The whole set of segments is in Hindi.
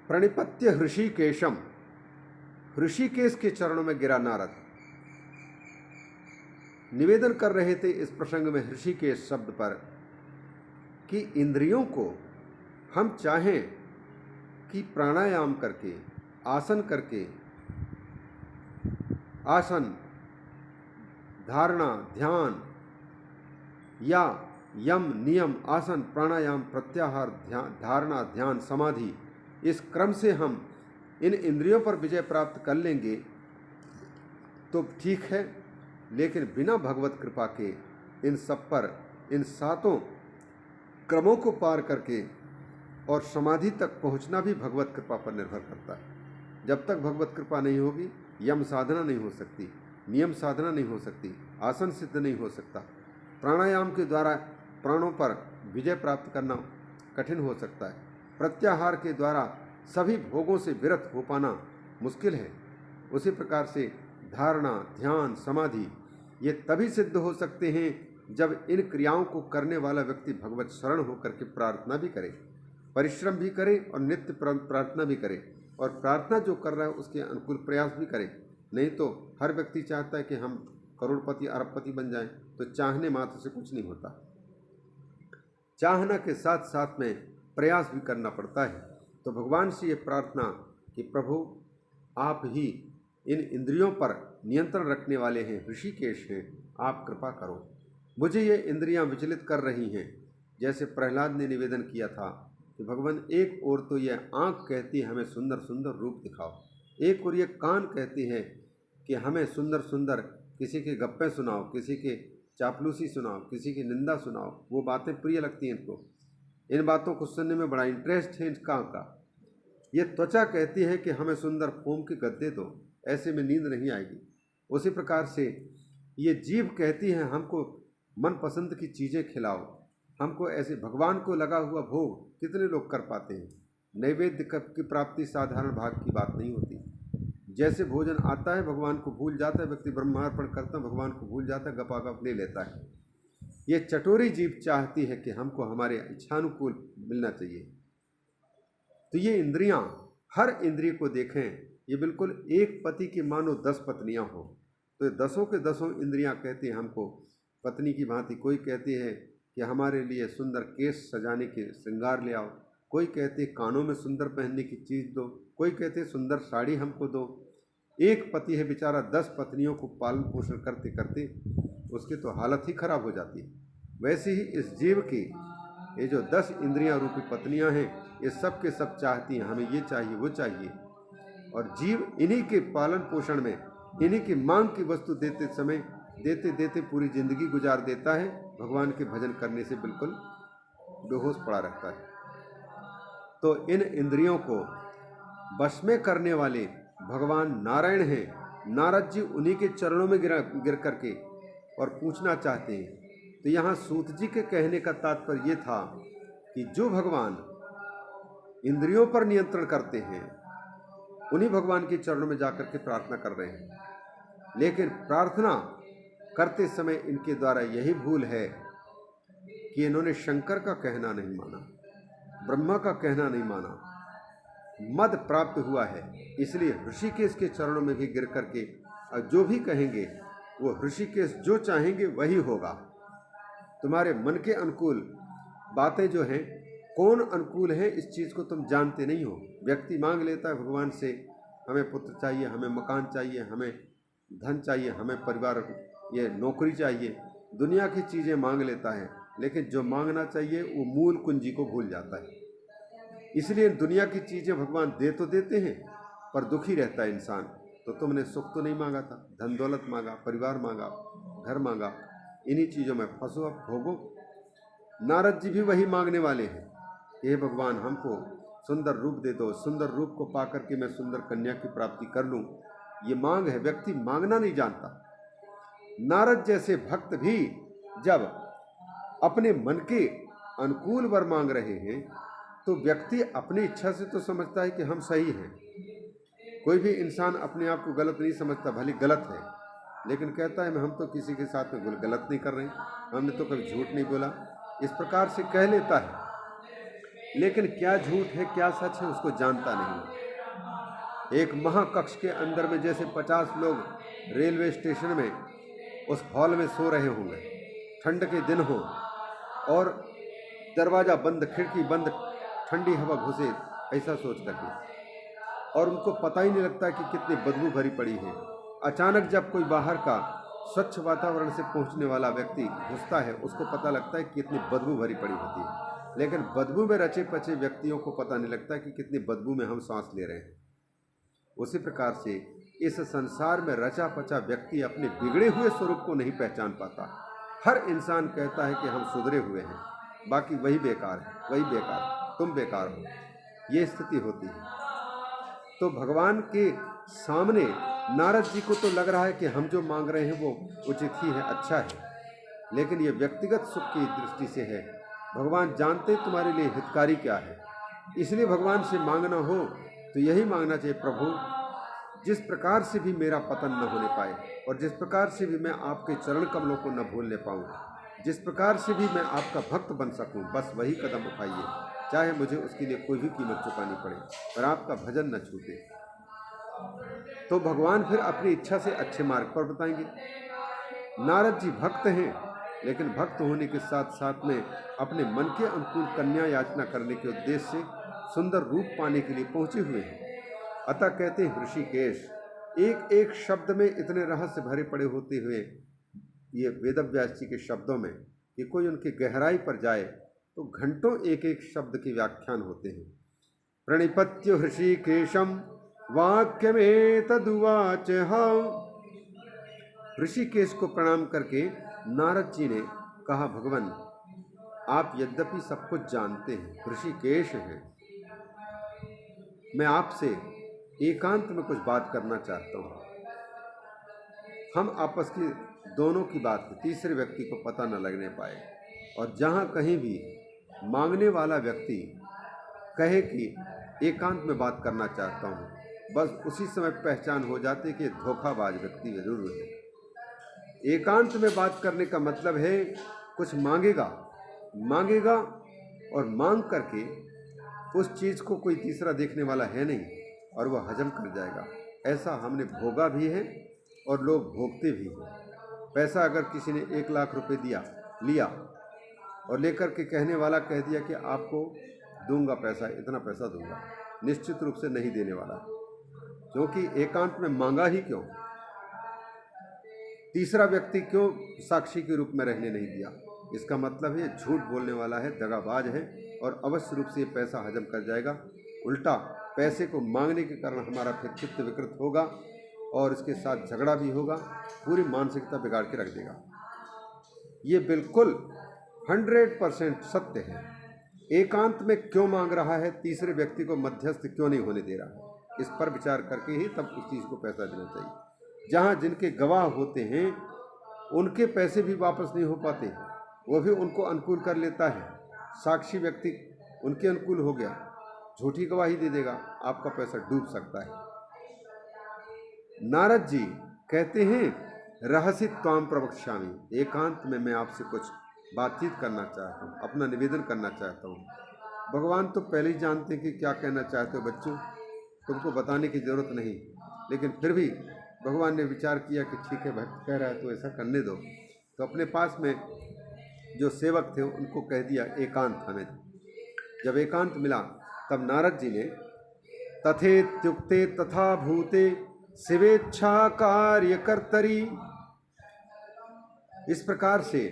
प्रणिपत्य ऋषिकेशम, ऋषिकेश के चरणों में गिरा नारद। निवेदन कर रहे थे इस प्रसंग में ऋषिकेश शब्द पर कि इंद्रियों को हम चाहें कि प्राणायाम करके, आसन करके, आसन, धारणा, ध्यान या यम, नियम, आसन, प्राणायाम, प्रत्याहार, धारणा, ध्यान, समाधि, इस क्रम से हम इन इंद्रियों पर विजय प्राप्त कर लेंगे तो ठीक है, लेकिन बिना भगवत कृपा के इन सब पर, इन सातों क्रमों को पार करके और समाधि तक पहुंचना भी भगवत कृपा पर निर्भर करता है। जब तक भगवत कृपा नहीं होगी, यम साधना नहीं हो सकती, नियम साधना नहीं हो सकती, आसन सिद्ध नहीं हो सकता, प्राणायाम के द्वारा प्राणों पर विजय प्राप्त करना कठिन हो सकता है, प्रत्याहार के द्वारा सभी भोगों से विरत हो पाना मुश्किल है। उसी प्रकार से धारणा, ध्यान, समाधि ये तभी सिद्ध हो सकते हैं जब इन क्रियाओं को करने वाला व्यक्ति भगवत शरण होकर के प्रार्थना भी करे, परिश्रम भी करे और नित्य प्रार्थना भी करे, और प्रार्थना जो कर रहा है उसके अनुकूल प्रयास भी करे। नहीं तो हर व्यक्ति चाहता है कि हम करोड़पति अरबपति बन जाएं, तो चाहने मात्र से कुछ नहीं होता। चाहना के साथ साथ में प्रयास भी करना पड़ता है। तो भगवान से ये प्रार्थना कि प्रभु आप ही इन इंद्रियों पर नियंत्रण रखने वाले हैं, ऋषिकेश हैं, आप कृपा करो। मुझे ये इंद्रियां विचलित कर रही हैं। जैसे प्रहलाद ने निवेदन किया था कि भगवान एक ओर तो ये आँख कहती है हमें सुंदर सुंदर रूप दिखाओ, एक ओर ये कान कहती है कि हमें सुंदर सुंदर किसी के गप्पे सुनाओ, किसी के चापलूसी सुनाओ, किसी की निंदा सुनाओ, वो बातें प्रिय लगती हैं इनको, इन बातों को सुनने में बड़ा इंटरेस्ट है इनका का। ये त्वचा कहती है कि हमें सुंदर फोम के गद्दे दो, ऐसे में नींद नहीं आएगी। उसी प्रकार से ये जीभ कहती है हमको मनपसंद की चीज़ें खिलाओ, हमको ऐसे भगवान को लगा हुआ भोग कितने लोग कर पाते हैं। नैवेद्य की प्राप्ति साधारण भाग की बात नहीं होती। जैसे भोजन आता है भगवान को भूल जाता है व्यक्ति, ब्रह्मार्पण करता है भगवान को भूल जाता है, गपागप ले लेता है। ये चटोरी जीभ चाहती है कि हमको हमारे इच्छानुकूल मिलना चाहिए। तो ये इंद्रियां, हर इंद्रिय को देखें, ये बिल्कुल एक पति की मानो 10 पत्नियां हो। तो दसों के दसों इंद्रियां कहती हैं हमको पत्नी की भांति। कोई कहती है कि हमारे लिए सुंदर केश सजाने के श्रृंगार ले आओ, कोई कहती है कानों में सुंदर पहनने की चीज़ दो, कोई कहते हैं सुंदर साड़ी हमको दो। एक पति है बेचारा 10 पत्नियों को पालन पोषण करते करते उसकी तो हालत ही खराब हो जाती है। वैसे ही इस जीव की ये जो 10 इंद्रियां रूपी पत्नियां हैं, ये सब के सब चाहती हैं हमें ये चाहिए वो चाहिए, और जीव इन्हीं के पालन पोषण में, इन्हीं की मांग की वस्तु देते समय देते देते पूरी जिंदगी गुजार देता है। भगवान के भजन करने से बिल्कुल बेहोश पड़ा रहता है। तो इन इंद्रियों को वश में करने वाले भगवान नारायण हैं। नारद जी उन्हीं के चरणों में गिर करके और पूछना चाहते हैं। तो यहाँ सूत जी के कहने का तात्पर्य ये था कि जो भगवान इंद्रियों पर नियंत्रण करते हैं उन्हीं भगवान के चरणों में जाकर के प्रार्थना कर रहे हैं। लेकिन प्रार्थना करते समय इनके द्वारा यही भूल है कि इन्होंने शंकर का कहना नहीं माना, ब्रह्मा का कहना नहीं माना, मद प्राप्त हुआ है। इसलिए ऋषिकेश के चरणों में भी गिर करके और जो भी कहेंगे वो ऋषिकेश जो चाहेंगे वही होगा। तुम्हारे मन के अनुकूल बातें जो हैं, कौन अनुकूल है इस चीज़ को तुम जानते नहीं हो। व्यक्ति मांग लेता है भगवान से हमें पुत्र चाहिए, हमें मकान चाहिए, हमें धन चाहिए, हमें परिवार, ये नौकरी चाहिए, दुनिया की चीज़ें मांग लेता है। लेकिन जो मांगना चाहिए वो मूल कुंजी को भूल जाता है। इसलिए दुनिया की चीज़ें भगवान दे तो देते हैं पर दुखी रहता है इंसान। तो तुमने सुख तो नहीं मांगा था, धन दौलत मांगा, परिवार मांगा, घर मांगा, इन्हीं चीज़ों में फंसो, अब भोगो। नारद जी भी वही मांगने वाले हैं कि हे भगवान हमको सुंदर रूप दे दो, सुंदर रूप को पा करके मैं सुंदर कन्या की प्राप्ति कर लूँ। ये मांग है, व्यक्ति मांगना नहीं जानता। नारद जैसे भक्त भी जब अपने मन के अनुकूल वर मांग रहे हैं तो व्यक्ति अपनी इच्छा से तो समझता है कि हम सही हैं। कोई भी इंसान अपने आप को गलत नहीं समझता, भले गलत है, लेकिन कहता है हम तो किसी के साथ में गलत नहीं कर रहे हैं, हमने तो कभी झूठ नहीं बोला, इस प्रकार से कह लेता है। लेकिन क्या झूठ है क्या सच है उसको जानता नहीं। एक महाकक्ष के अंदर में जैसे 50 लोग रेलवे स्टेशन में उस हॉल में सो रहे होंगे, ठंड के दिन हो और दरवाज़ा बंद, खिड़की बंद, ठंडी हवा घुसे, ऐसा सोच करके, और उनको पता ही नहीं लगता कि कितनी बदबू भरी पड़ी है। अचानक जब कोई बाहर का स्वच्छ वातावरण से पहुंचने वाला व्यक्ति घुसता है, उसको पता लगता है कि कितनी बदबू भरी पड़ी होती है। लेकिन बदबू में रचे पचे व्यक्तियों को पता नहीं लगता कि कितनी बदबू में हम सांस ले रहे हैं। उसी प्रकार से इस संसार में रचा पचा व्यक्ति अपने बिगड़े हुए स्वरूप को नहीं पहचान पाता। हर इंसान कहता है कि हम सुधरे हुए हैं, बाकी वही बेकार है, वही बेकार है, तुम बेकार हो, ये स्थिति होती है। तो भगवान के सामने नारद जी को तो लग रहा है कि हम जो मांग रहे हैं वो उचित ही है, अच्छा है, लेकिन ये व्यक्तिगत सुख की दृष्टि से है। भगवान जानते तुम्हारे लिए हितकारी क्या है, इसलिए भगवान से मांगना हो तो यही मांगना चाहिए, प्रभु जिस प्रकार से भी मेरा पतन न होने पाए और जिस प्रकार से भी मैं आपके चरण कमलों को न भूलने पाऊँ, जिस प्रकार से भी मैं आपका भक्त बन सकूं, बस वही कदम उठाइए, चाहे मुझे उसके लिए कोई भी कीमत चुकानी पड़े, पर आपका भजन न छूटे। तो भगवान फिर अपनी इच्छा से अच्छे मार्ग पर बताएंगे। नारद जी भक्त हैं, लेकिन भक्त होने के साथ साथ में अपने मन के अनुकूल कन्या याचना करने के उद्देश्य से सुंदर रूप पाने के लिए पहुंचे हुए हैं। अतः कहते हैं ऋषिकेश, एक एक शब्द में इतने रहस्य भरे पड़े होते हुए ये वेदव्यास जी के शब्दों में कि कोई उनकी गहराई पर जाए तो घंटों एक एक शब्द के व्याख्यान होते हैं। प्रणिपत्य ऋषिकेशम वाक्य में तदुवाच। ऋषिकेश को प्रणाम करके नारद जी ने कहा, भगवान आप यद्यपि सब कुछ जानते हैं, ऋषिकेश हैं, मैं आपसे एकांत में कुछ बात करना चाहता हूँ। हम आपस की दोनों की बात है, तीसरे व्यक्ति को पता न लगने पाए, और जहाँ कहीं भी मांगने वाला व्यक्ति कहे कि एकांत में बात करना चाहता हूँ, बस उसी समय पहचान हो जाती कि धोखाबाज व्यक्ति जरूर है। एकांत में बात करने का मतलब है कुछ मांगेगा और मांग करके उस चीज़ को कोई तीसरा देखने वाला है नहीं और वह हजम कर जाएगा। ऐसा हमने भोगा भी है और लोग भोगते भी हैं। पैसा अगर किसी ने 1 लाख रुपए लिया और लेकर के कहने वाला कह दिया कि आपको दूंगा पैसा, इतना पैसा दूंगा, निश्चित रूप से नहीं देने वाला, क्योंकि एकांत में मांगा ही क्यों, तीसरा व्यक्ति क्यों साक्षी के रूप में रहने नहीं दिया। इसका मतलब है झूठ बोलने वाला है, दगाबाज है, और अवश्य रूप से ये पैसा हजम कर जाएगा। उल्टा पैसे को मांगने के कारण हमारा फिर चित्त विकृत होगा और इसके साथ झगड़ा भी होगा, पूरी मानसिकता बिगाड़ के रख देगा। ये बिल्कुल 100% सत्य है। एकांत में क्यों मांग रहा है, तीसरे व्यक्ति को मध्यस्थ क्यों नहीं होने दे रहा है, इस पर विचार करके ही तब उस चीज़ को पैसा देना चाहिए। जहाँ जिनके गवाह होते हैं उनके पैसे भी वापस नहीं हो पाते, वो भी उनको अनुकूल कर लेता है। साक्षी व्यक्ति उनके अनुकूल हो गया, झूठी गवाही दे देगा, आपका पैसा डूब सकता है। नारद जी कहते हैं रहस्य त्वाम प्रवक्ष्यामि, एकांत में मैं आपसे कुछ बातचीत करना चाहता हूँ, अपना निवेदन करना चाहता हूँ। भगवान तो पहले ही जानते हैं कि क्या कहना चाहते हो बच्चों, तुमको बताने की ज़रूरत नहीं, लेकिन फिर भी भगवान ने विचार किया कि ठीक है भक्त कह रहा है तो ऐसा करने दो। तो अपने पास में जो सेवक थे उनको कह दिया एकांत हमें। जब एकांत मिला तब नारद जी ने तथेत्युक्ते तथा भूते शिवेच्छा कार्यकर्तरी, इस प्रकार से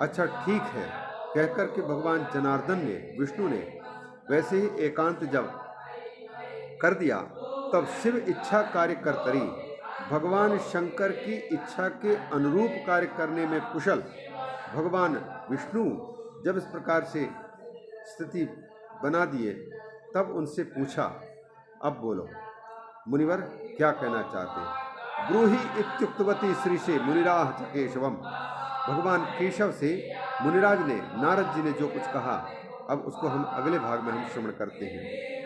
अच्छा ठीक है कहकर के भगवान जनार्दन ने, विष्णु ने वैसे ही एकांत जब कर दिया तब शिव इच्छा कार्यकर्तरी, भगवान शंकर की इच्छा के अनुरूप कार्य करने में कुशल भगवान विष्णु जब इस प्रकार से स्थिति बना दिए तब उनसे पूछा, अब बोलो मुनिवर क्या कहना चाहते हैं। ब्रूहि इत्युक्तवती श्री से मुनिराह च केशवम, भगवान केशव से मुनिराज ने, नारद जी ने जो कुछ कहा, अब उसको हम अगले भाग में हम श्रवण करते हैं।